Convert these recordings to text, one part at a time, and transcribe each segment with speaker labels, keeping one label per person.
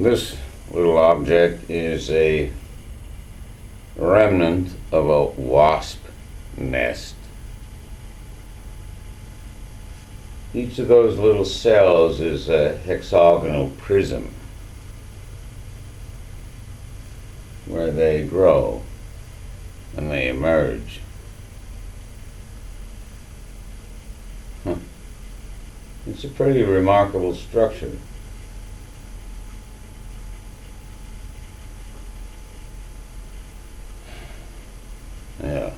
Speaker 1: This little object is a remnant of a wasp nest. Each of those little cells is a hexagonal prism where they grow and they emerge. It's a pretty remarkable structure. Yeah.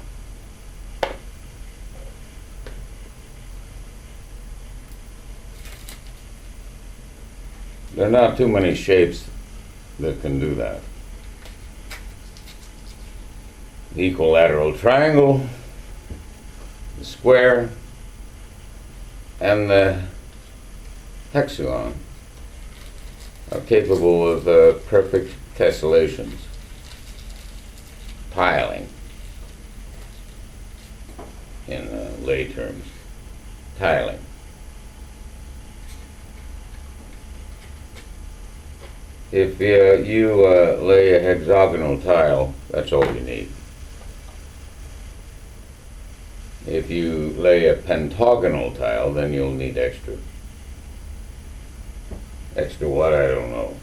Speaker 1: There are not too many shapes that can do that. The equilateral triangle, the square, and the hexagon are capable of perfect tessellations, tiling in lay terms, tiling. If you lay a hexagonal tile, that's all you need. If you lay a pentagonal tile, then you'll need extra. Extra what? I don't know.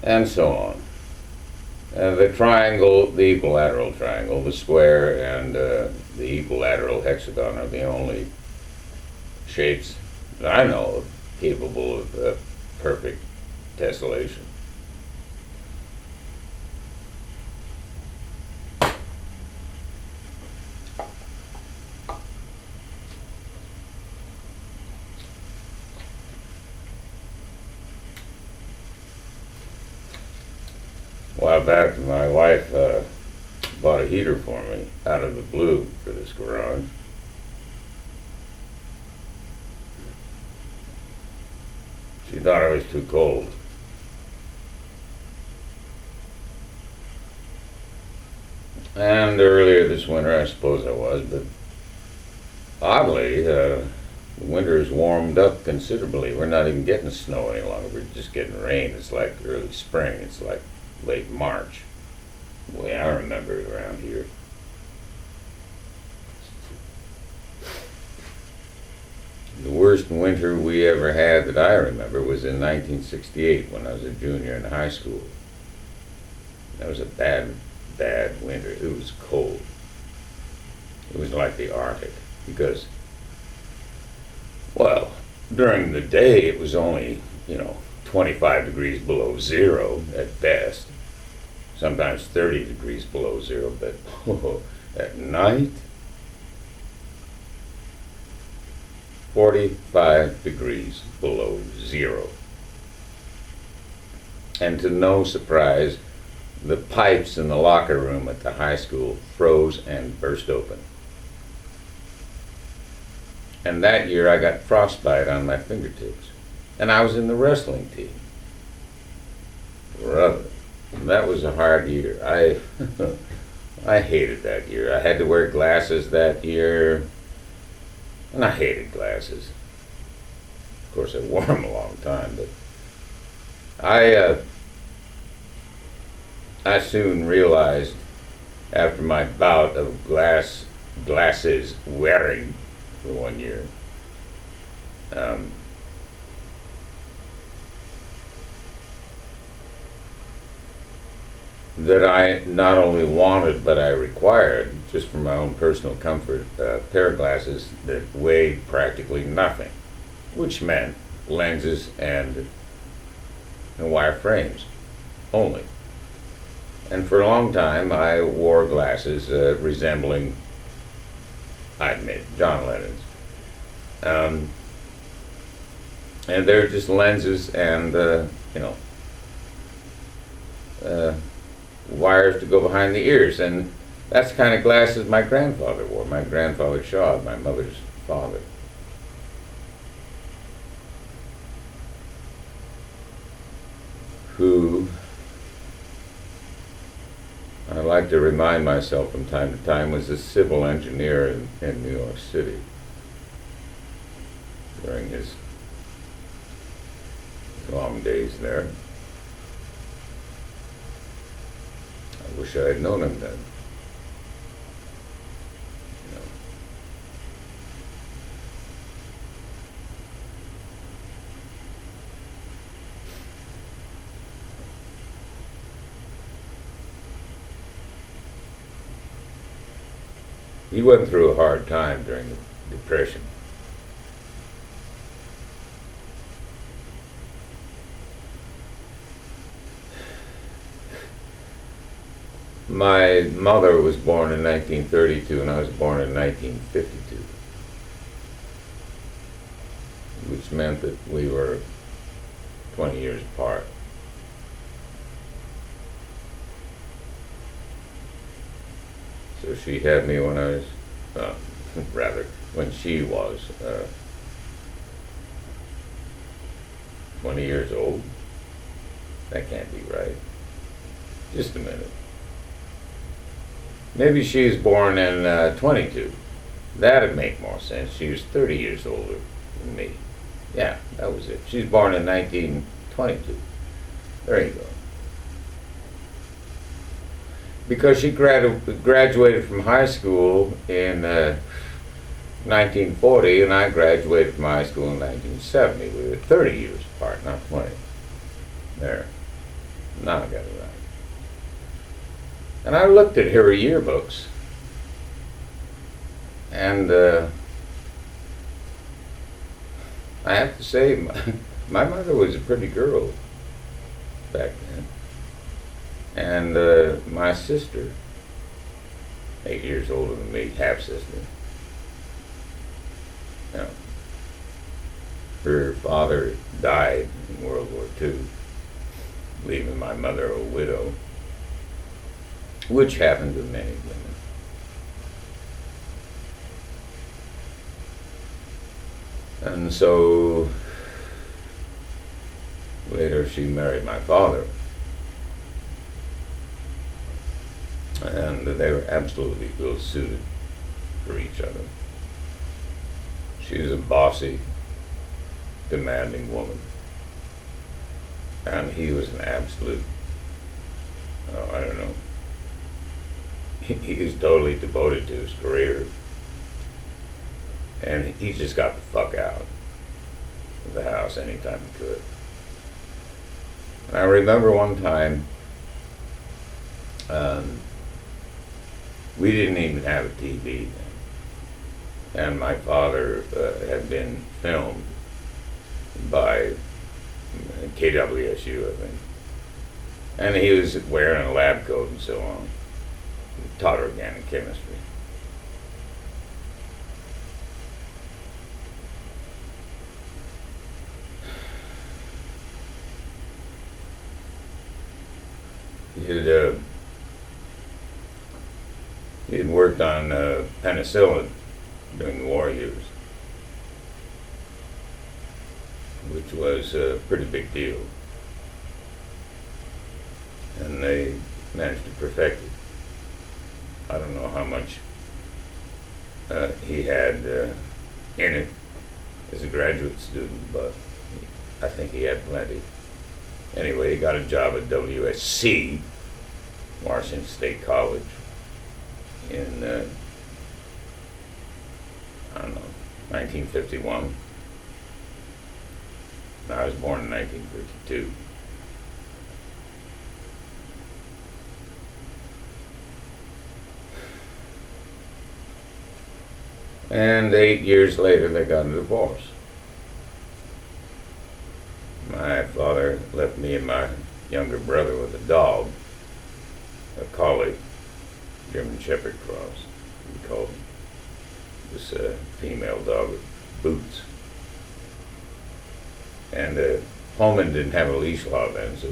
Speaker 1: And so on. The triangle, the equilateral triangle, the square, and the equilateral hexagon are the only shapes that I know of capable of perfect tessellation. A while back, my wife bought a heater for me out of the blue for this garage. She thought it was too cold. And earlier this winter, I suppose I was, but oddly, the winter's warmed up considerably. We're not even getting snow any longer. We're just getting rain. It's like early spring. It's like late March, the way I remember it around here. The worst winter we ever had that I remember was in 1968 when I was a junior in high school. That was a bad, bad winter. It was cold. It was like the Arctic because, well, during the day it was only, 25 degrees below zero at best. Sometimes 30 degrees below zero, but at night, 45 degrees below zero. And to no surprise, the pipes in the locker room at the high school froze and burst open. And that year I got frostbite on my fingertips. And I was in the wrestling team. Brother, that was a hard year. I hated that year. I had to wear glasses that year. And I hated glasses. Of course, I wore them a long time, but I soon realized after my bout of glasses wearing for 1 year, that I not only wanted but I required, just for my own personal comfort, a pair of glasses that weighed practically nothing, which meant lenses and wire frames only. And for a long time I wore glasses resembling, I admit, John Lennon's. And they're just lenses and, wires to go behind the ears, and that's the kind of glasses my grandfather wore, my grandfather Shaw, my mother's father. Who, I like to remind myself from time to time, was a civil engineer in New York City during his long days there. I wish I had known him then. You know. He went through a hard time during the Depression. My mother was born in 1932 and I was born in 1952, which meant that we were 20 years apart. So she had me when I was, rather, when she was 20 years old. That can't be right. Just a minute. Maybe she was born in 22. That'd make more sense. She was 30 years older than me. Yeah, that was it. She was born in 1922. There you go. Because she graduated from high school in 1940, and I graduated from high school in 1970. We were 30 years apart, not 20. There. Now I got it right. And I looked at her yearbooks, and I have to say, my mother was a pretty girl back then. And my sister, 8 years older than me, half-sister, you know, her father died in World War II, leaving my mother a widow, which happened to many women. And so later she married my father. And they were absolutely ill-suited for each other. She was a bossy, demanding woman. And he was an absolute, I don't know, he was totally devoted to his career. And he just got the fuck out of the house anytime he could. And I remember one time, we didn't even have a TV then. And my father had been filmed by KWSU, I think. And he was wearing a lab coat and so on. He taught organic chemistry. He had worked on penicillin during the war years, which was a pretty big deal. And they managed to perfect it. I don't know how much he had in it as a graduate student, but I think he had plenty. Anyway, he got a job at WSC, Washington State College, in, I don't know, 1951. I was born in 1952. And 8 years later, they got a divorce. My father left me and my younger brother with a dog, a collie, German Shepherd cross, we called him. This female dog with boots. And Pullman didn't have a leash law then, so